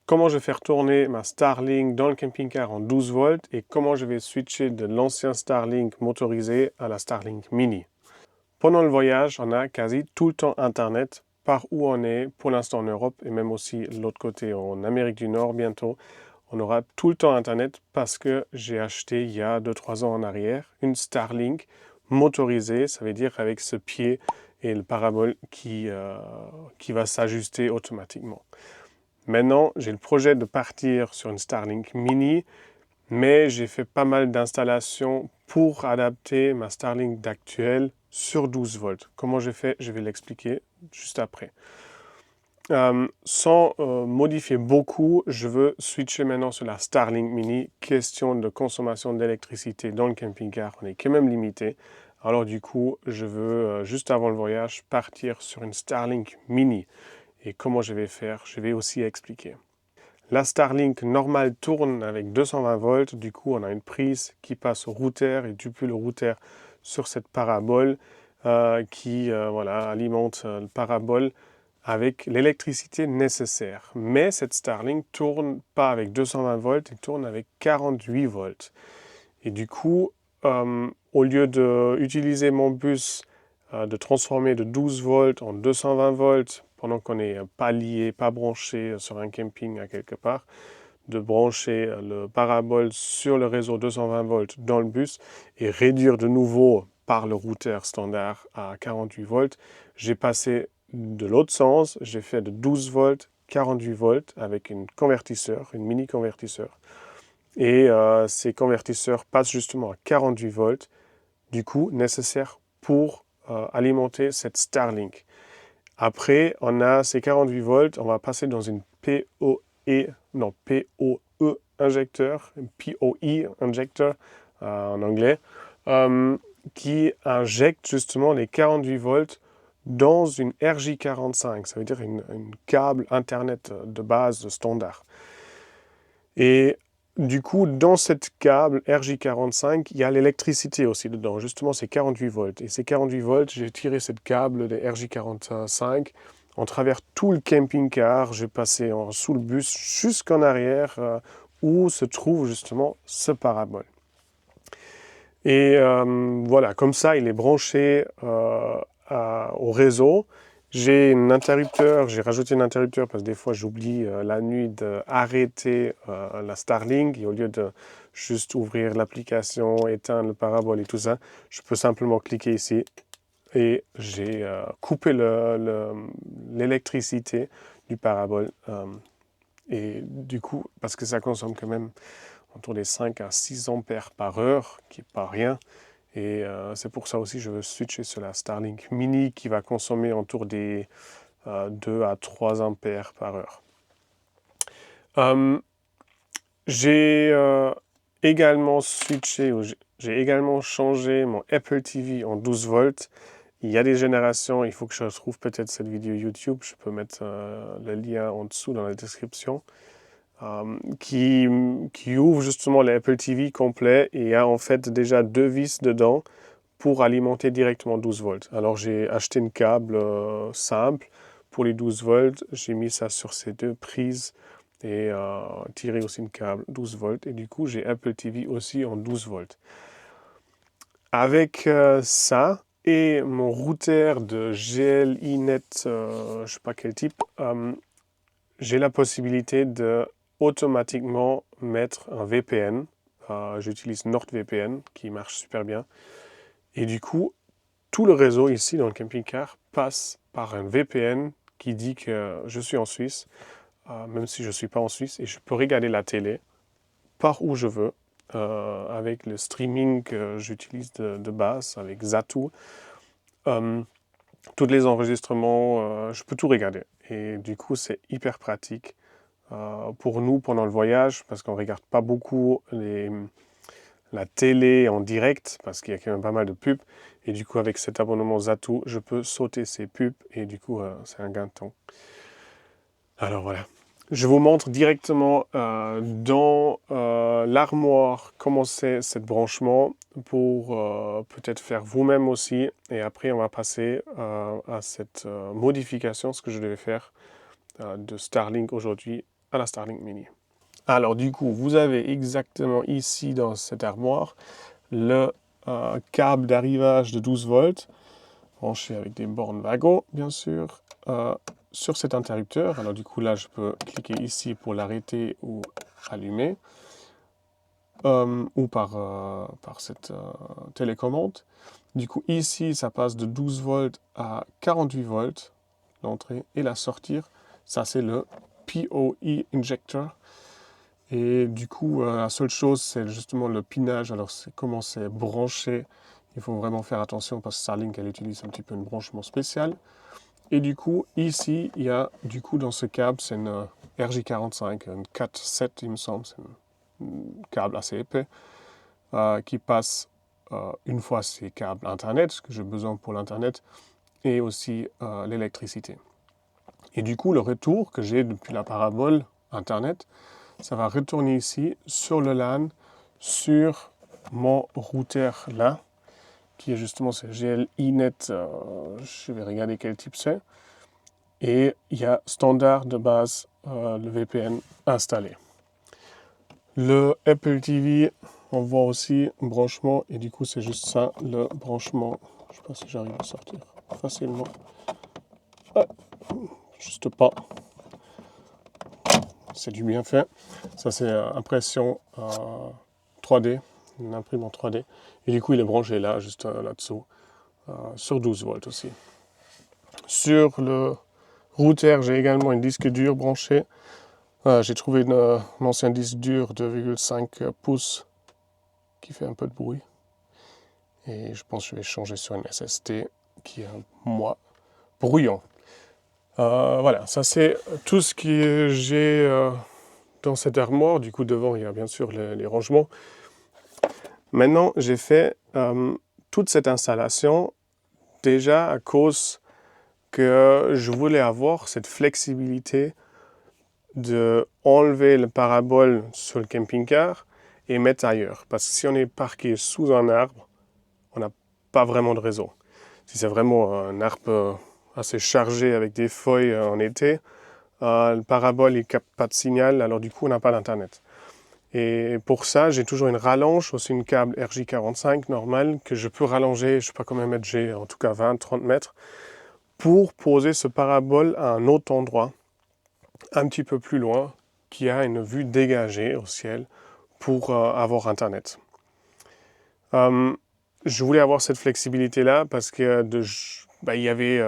comment je vais faire tourner ma Starlink dans le camping-car en 12 volts et comment je vais switcher de l'ancien Starlink motorisé à la Starlink Mini. Pendant le voyage, on a quasi tout le temps Internet par où on est, pour l'instant en Europe et même aussi de l'autre côté en Amérique du Nord bientôt. On aura tout le temps Internet parce que j'ai acheté il y a 2-3 ans en arrière une Starlink motorisée, ça veut dire avec ce pied et le parabole qui va s'ajuster automatiquement. Maintenant, j'ai le projet de partir sur une Starlink Mini, mais j'ai fait pas mal d'installations pour adapter ma Starlink d'actuelle sur 12 volts. Comment j'ai fait, je vais l'expliquer juste après. Sans modifier beaucoup, je veux switcher maintenant sur la Starlink Mini. Question de consommation d'électricité dans le camping-car, on est quand même limité. Alors du coup, je veux, juste avant le voyage, partir sur une Starlink Mini. Et comment je vais faire, je vais aussi expliquer. La Starlink normale tourne avec 220 volts, du coup on a une prise qui passe au routeur et depuis le routeur sur cette parabole qui alimente le parabole avec l'électricité nécessaire. Mais cette Starlink tourne pas avec 220 volts, elle tourne avec 48 volts. Et du coup, au lieu d'utiliser mon bus, de transformer de 12 volts en 220 volts pendant qu'on n'est pas lié, pas branché sur un camping à quelque part, de brancher le parabole sur le réseau 220 volts dans le bus et réduire de nouveau par le routeur standard à 48 volts, j'ai passé de l'autre sens, j'ai fait de 12 volts, 48 volts avec une convertisseur, une mini convertisseur. Et ces convertisseurs passent justement à 48 volts, du coup nécessaire pour alimenter cette Starlink. Après, on a ces 48 volts, on va passer dans une PoE injecteur, PoE injector en anglais, qui injecte justement les 48 volts dans une RJ45, ça veut dire une câble Internet de base standard. Et du coup, dans cette câble RJ45, il y a l'électricité aussi dedans. Justement, c'est 48 volts. Et ces 48 volts, j'ai tiré cette câble de RJ45 en travers tout le camping-car. J'ai passé sous le bus jusqu'en arrière où se trouve justement ce parabole. Et voilà, comme ça, il est branché au réseau. J'ai un interrupteur, j'ai rajouté un interrupteur parce que des fois j'oublie la nuit d'arrêter la Starlink et au lieu de juste ouvrir l'application, éteindre le parabole et tout ça, je peux simplement cliquer ici et j'ai coupé l'électricité du parabole. Et du coup, parce que ça consomme quand même autour des 5 à 6 ampères par heure, qui n'est pas rien. Et c'est pour ça aussi que je veux switcher sur la Starlink Mini qui va consommer autour des 2 à 3 ampères par heure. J'ai également switché, j'ai également changé mon Apple TV en 12 volts. Il y a des générations, il faut que je retrouve peut-être cette vidéo YouTube, je peux mettre le lien en dessous dans la description. Qui ouvre justement l'Apple TV complet et a en fait déjà 2 vis dedans pour alimenter directement 12 volts. Alors j'ai acheté une câble simple pour les 12 volts, j'ai mis ça sur ces 2 prises et tiré aussi une câble 12 volts et du coup j'ai Apple TV aussi en 12 volts. Avec ça et mon routeur de GLINet, je ne sais pas quel type, j'ai la possibilité de automatiquement mettre un VPN. J'utilise NordVPN qui marche super bien. Et du coup, tout le réseau ici dans le camping-car passe par un VPN qui dit que je suis en Suisse, même si je ne suis pas en Suisse, et je peux regarder la télé par où je veux, avec le streaming que j'utilise de base, avec Zattoo. Tous les enregistrements, je peux tout regarder. Et du coup, c'est hyper pratique. Pour nous pendant le voyage, parce qu'on ne regarde pas beaucoup la télé en direct, parce qu'il y a quand même pas mal de pubs. Et du coup, avec cet abonnement Zattoo, je peux sauter ces pubs et du coup, c'est un gain de temps. Alors voilà. Je vous montre directement dans l'armoire comment c'est cette branchement pour peut-être faire vous-même aussi. Et après, on va passer à cette modification, ce que je devais faire de Starlink aujourd'hui à la Starlink Mini. Alors du coup, vous avez exactement ici dans cette armoire le câble d'arrivage de 12 volts, branché avec des bornes Wago, bien sûr, sur cet interrupteur. Alors du coup, là, je peux cliquer ici pour l'arrêter ou allumer, ou par cette télécommande. Du coup, ici, ça passe de 12 volts à 48 volts, l'entrée, et la sortir, ça c'est le PoE injector. Et du coup, la seule chose, c'est justement le pinage. Alors, c'est comment c'est branché. Il faut vraiment faire attention parce que Starlink, elle utilise un petit peu un branchement spécial. Et du coup, ici, il y a, du coup, dans ce câble, c'est une RJ45, une 4.7, il me semble. C'est un câble assez épais qui passe une fois ces câbles Internet, ce que j'ai besoin pour l'Internet, et aussi l'électricité. Et du coup, le retour que j'ai depuis la parabole Internet, ça va retourner ici sur le LAN, sur mon routeur là, qui est justement ce GLINet, je vais regarder quel type c'est. Et il y a standard de base, le VPN installé. Le Apple TV, on voit aussi un branchement, et du coup c'est juste ça, le branchement. Je ne sais pas si j'arrive à sortir facilement. Ah, juste pas. C'est du bien fait. Ça, c'est impression 3D, une imprimante 3D. Et du coup, il est branché là, juste là-dessous, sur 12 volts aussi. Sur le routeur, j'ai également un disque dur branché. J'ai trouvé un ancien disque dur de 2,5 pouces qui fait un peu de bruit. Et je pense que je vais changer sur une SSD qui est moins bruyant. Voilà, ça c'est tout ce que j'ai dans cette armoire. Du coup, devant, il y a bien sûr les rangements. Maintenant, j'ai fait toute cette installation déjà à cause que je voulais avoir cette flexibilité de enlever le parabole sur le camping-car et mettre ailleurs. Parce que si on est parqué sous un arbre, on n'a pas vraiment de réseau. Si c'est vraiment un arbre assez chargé avec des feuilles en été, le parabole ne capte pas de signal, alors du coup on n'a pas d'internet. Et pour ça, j'ai toujours une rallonge, aussi une câble RJ45 normale, que je peux rallonger, je ne sais pas combien de mètres j'ai, en tout cas 20-30 mètres, pour poser ce parabole à un autre endroit, un petit peu plus loin, qui a une vue dégagée au ciel pour avoir internet. Je voulais avoir cette flexibilité-là parce que il y avait,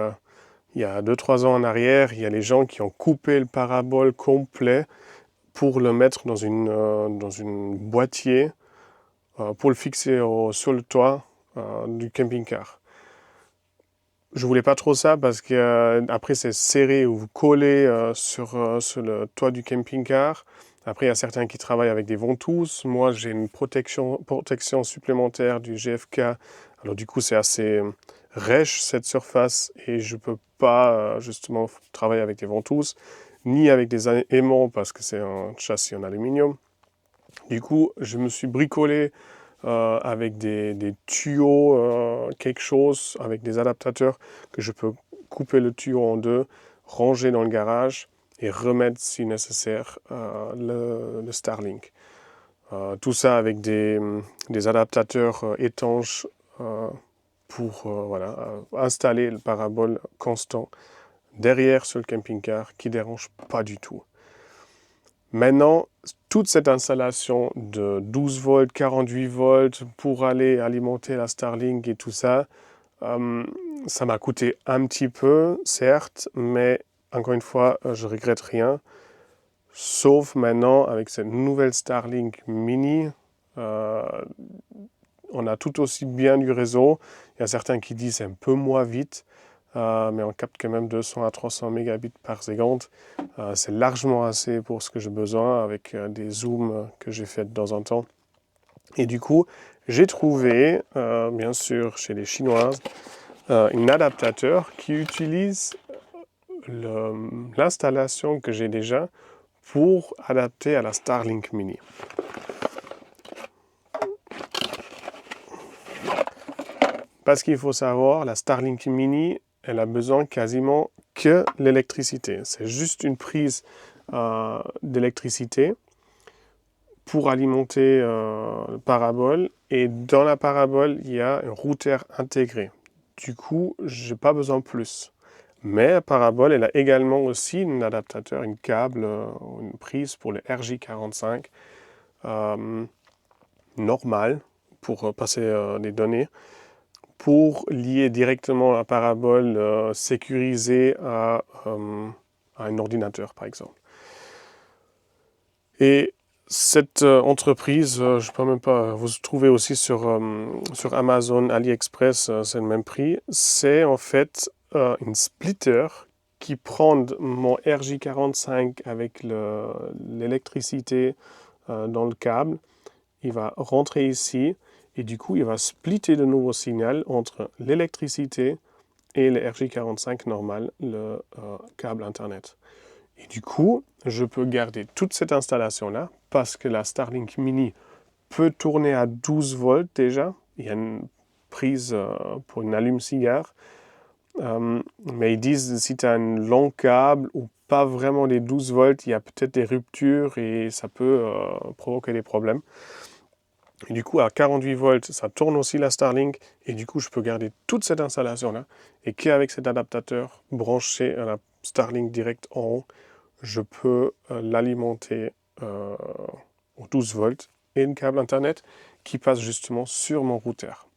il y a 2-3 ans en arrière, il y a les gens qui ont coupé le parabole complet pour le mettre dans une boîtier pour le fixer sur le toit du camping-car. Je voulais pas trop ça parce que après c'est serré ou vous collez sur le toit du camping-car. Après il y a certains qui travaillent avec des ventouses. Moi j'ai une protection supplémentaire du GFK. Alors du coup c'est assez rêche cette surface et je peux pas justement travailler avec des ventouses ni avec des aimants parce que c'est un châssis en aluminium. Du coup je me suis bricolé avec des tuyaux, quelque chose, avec des adaptateurs que je peux couper le tuyau en deux, ranger dans le garage et remettre si nécessaire le Starlink. Tout ça avec des adaptateurs étanches pour installer le parabole constant derrière sur le camping-car qui ne dérange pas du tout. Maintenant, toute cette installation de 12 volts, 48 volts pour aller alimenter la Starlink et tout ça, ça m'a coûté un petit peu, certes, mais encore une fois, je regrette rien. Sauf maintenant, avec cette nouvelle Starlink Mini, on a tout aussi bien du réseau. Il y a certains qui disent c'est un peu moins vite, mais on capte quand même 200 à 300 mégabits par seconde. C'est largement assez pour ce que j'ai besoin avec des zooms que j'ai fait de temps en temps. Et du coup, j'ai trouvé, bien sûr, chez les Chinoises, un adaptateur qui utilise l'installation que j'ai déjà pour adapter à la Starlink Mini. Parce qu'il faut savoir, la Starlink Mini, elle a besoin quasiment que l'électricité. C'est juste une prise d'électricité pour alimenter le parabole. Et dans la parabole, il y a un routeur intégré. Du coup, je n'ai pas besoin de plus. Mais la parabole, elle a également aussi un adaptateur, une câble, une prise pour le RJ45 normal pour passer des données, pour lier directement la parabole sécurisée à un ordinateur, par exemple. Et cette entreprise, je ne peux même pas, vous trouvez aussi sur Amazon, AliExpress, c'est le même prix. C'est en fait une splitter qui prend mon RJ45 avec l'électricité dans le câble. Il va rentrer ici et du coup, il va splitter le nouveau signal entre l'électricité et le RJ45 normal, le câble Internet. Et du coup, je peux garder toute cette installation-là parce que la Starlink Mini peut tourner à 12 volts déjà. Il y a une prise pour une allume-cigare. Mais ils disent si tu as un long câble ou pas vraiment les 12 volts, il y a peut-être des ruptures et ça peut provoquer des problèmes. Et du coup, à 48 volts, ça tourne aussi la Starlink. Et du coup, je peux garder toute cette installation-là. Et qu'avec cet adaptateur branché à la Starlink direct en haut, je peux l'alimenter aux 12 volts et une câble Internet qui passe justement sur mon routeur.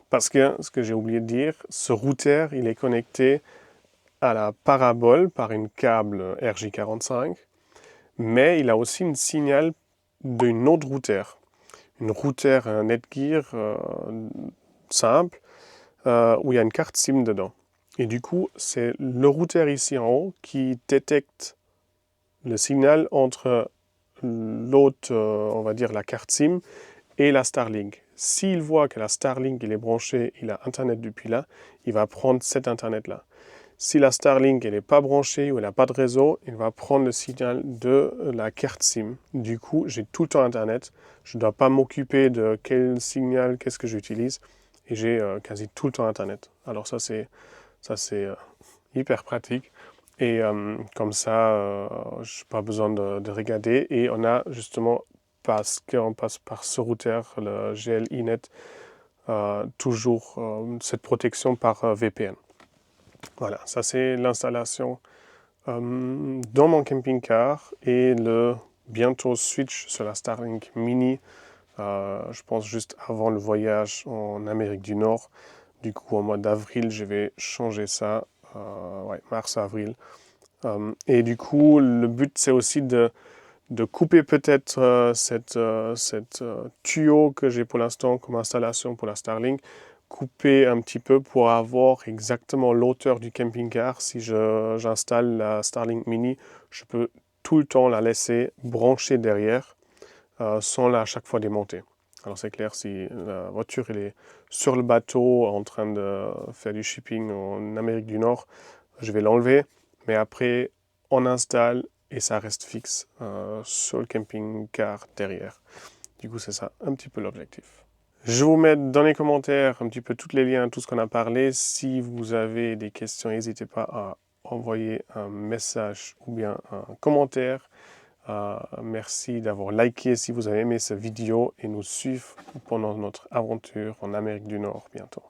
Parce que, ce que j'ai oublié de dire, ce routeur, il est connecté à la parabole par une câble RJ45, mais il a aussi un signal d'une autre routeur. Une routeur Netgear simple, où il y a une carte SIM dedans. Et du coup, c'est le routeur ici en haut qui détecte le signal entre l'autre, on va dire la carte SIM, et la Starlink. S'il voit que la Starlink il est branchée, il a Internet depuis là, il va prendre cet Internet-là. Si la Starlink elle n'est pas branchée ou elle n'a pas de réseau, il va prendre le signal de la carte SIM. Du coup, j'ai tout le temps Internet. Je ne dois pas m'occuper de quel signal, qu'est-ce que j'utilise. Et j'ai quasi tout le temps Internet. Alors ça, c'est hyper pratique. Et comme ça, je n'ai pas besoin de regarder. Et on a justement, parce qu'on passe par ce routeur, le GLINet, toujours cette protection par VPN. Voilà, ça c'est l'installation dans mon camping-car et le bientôt switch sur la Starlink Mini, je pense juste avant le voyage en Amérique du Nord. Du coup, au mois d'avril, je vais changer ça, ouais, mars-avril. Et du coup, le but, c'est aussi de couper peut-être cette tuyau que j'ai pour l'instant comme installation pour la Starlink, couper un petit peu pour avoir exactement l'auteur du camping-car. Si j'installe la Starlink Mini, je peux tout le temps la laisser branchée derrière sans la à chaque fois démonter. Alors c'est clair, si la voiture elle est sur le bateau en train de faire du shipping en Amérique du Nord, je vais l'enlever, mais après on installe et ça reste fixe sur le camping-car derrière. Du coup, c'est ça un petit peu l'objectif. Je vous mets dans les commentaires un petit peu tous les liens, tout ce qu'on a parlé. Si vous avez des questions, n'hésitez pas à envoyer un message ou bien un commentaire. Merci d'avoir liké si vous avez aimé cette vidéo et nous suivre pendant notre aventure en Amérique du Nord bientôt.